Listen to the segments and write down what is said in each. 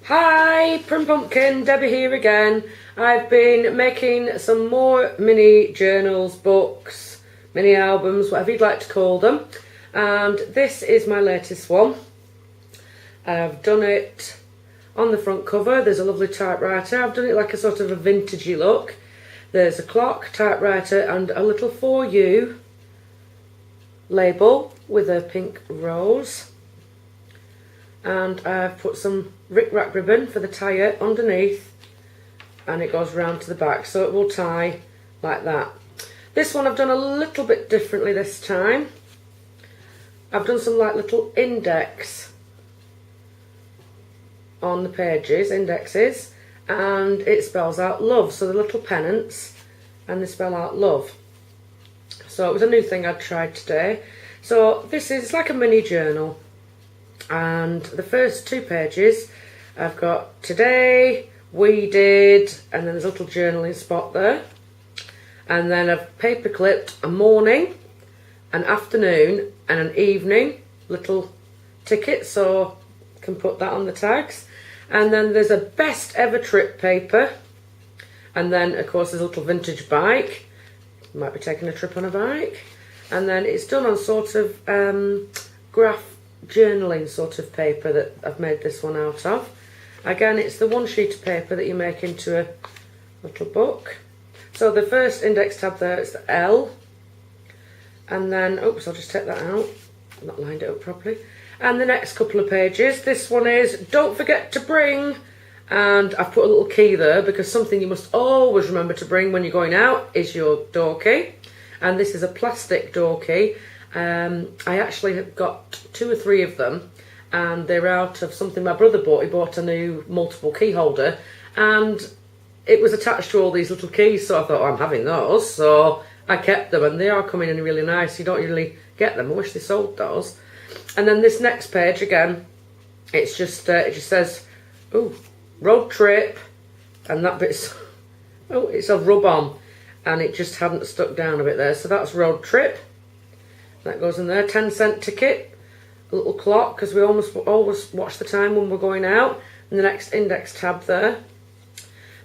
Hi, Primpumpkin, Debbie here again. I've been making some more mini journals, books, mini albums, whatever you'd like to call them. And this is my latest one. I've done it on the front cover. There's a lovely typewriter. I've done it like a sort of a vintagey look. There's a clock, typewriter and a little for you label with a pink rose. And I've put some rick-rack ribbon for the tie underneath, and it goes round to the back, so it will tie like that. This one I've done a little bit differently this time. I've done some like little index on the pages, indexes, and it spells out love, so the little pennants, and they spell out love. So it was a new thing I'd tried today. So this is like a mini journal. And the first two pages I've got today, we did, and then there's a little journaling spot there. And then I've paper clipped a morning, an afternoon and an evening little ticket, so I can put that on the tags. And then there's a best ever trip paper. And then of course there's a little vintage bike. Might be taking a trip on a bike. And then it's done on sort of graph journaling sort of paper that I've made this one out of. Again, it's the one sheet of paper that you make into a little book. So the first index tab there is the L, and then, oops, I'll just take that out, I've not lined it up properly. And the next couple of pages, this one is don't forget to bring, and I've put a little key there because something you must always remember to bring when you're going out is your door key. And this is a plastic door key. I actually have got 2 or 3 of them, and they're out of something my brother bought. He bought a new multiple key holder, and it was attached to all these little keys, so I thought, oh, I'm having those, so I kept them, and they are coming in really nice. You don't really get them. I wish they sold those. And then this next page again, it's just it just says, oh, road trip, and that bit's, oh, it's a rub on, and it just hadn't stuck down a bit there, so that's road trip. That goes in there. 10-cent ticket, a little clock, because we always watch the time when we're going out, and the next index tab there.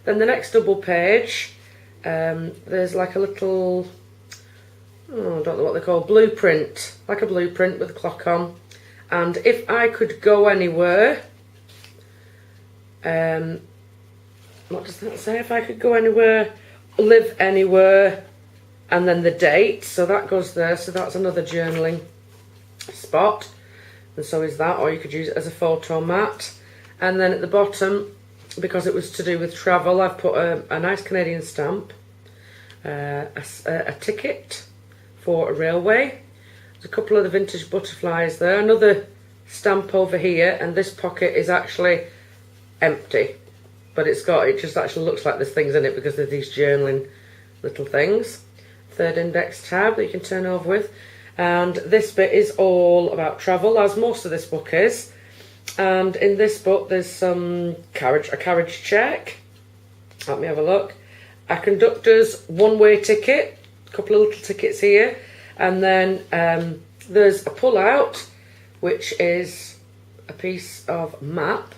Then the next double page, there's like a little, oh, I don't know what they're called, blueprint, like a blueprint with a clock on. And if I could go anywhere, what does that say? If I could go anywhere, live anywhere, and then the date, so that goes there, so that's another journaling spot, and so is that, or you could use it as a photo mat. And then at the bottom, because it was to do with travel, I've put a nice Canadian stamp, a ticket for a railway. There's a couple of the vintage butterflies there, another stamp over here, and this pocket is actually empty, but it just actually looks like there's things in it because there's these journaling little things. Third index tab that you can turn over with, and this bit is all about travel, as most of this book is. And in this book there's some a carriage check, let me have a look, a conductor's one-way ticket, a couple of little tickets here, and then there's a pull-out, which is a piece of map,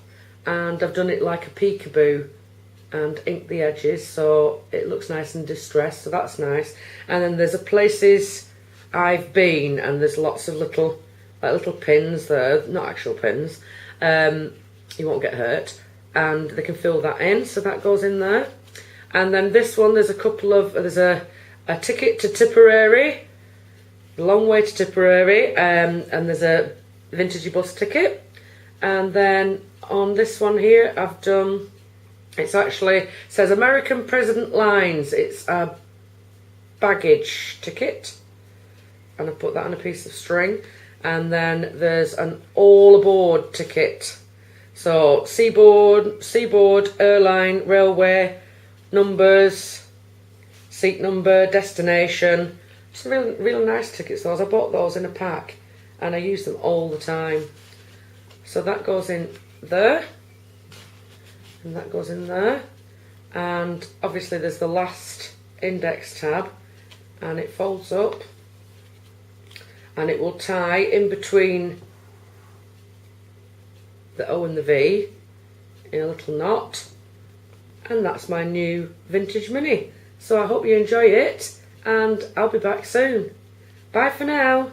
and I've done it like a peekaboo and inked the edges so it looks nice and distressed, so that's nice. And then there's a places I've been, and there's lots of little pins there, not actual pins, you won't get hurt, and they can fill that in, so that goes in there. And then this one, there's a ticket to Tipperary, long way to Tipperary, and there's a vintagey bus ticket. And then on this one here I've done, it's actually says American President Lines. It's a baggage ticket, and I put that on a piece of string. And then there's an all aboard ticket. So seaboard, airline, railway, numbers, seat number, destination. Just really nice tickets, those. I bought those in a pack and I use them all the time. So that goes in there. And that goes in there, and obviously there's the last index tab, and it folds up and it will tie in between the O and the V in a little knot. And that's my new vintage mini. So I hope you enjoy it, and I'll be back soon. Bye for now.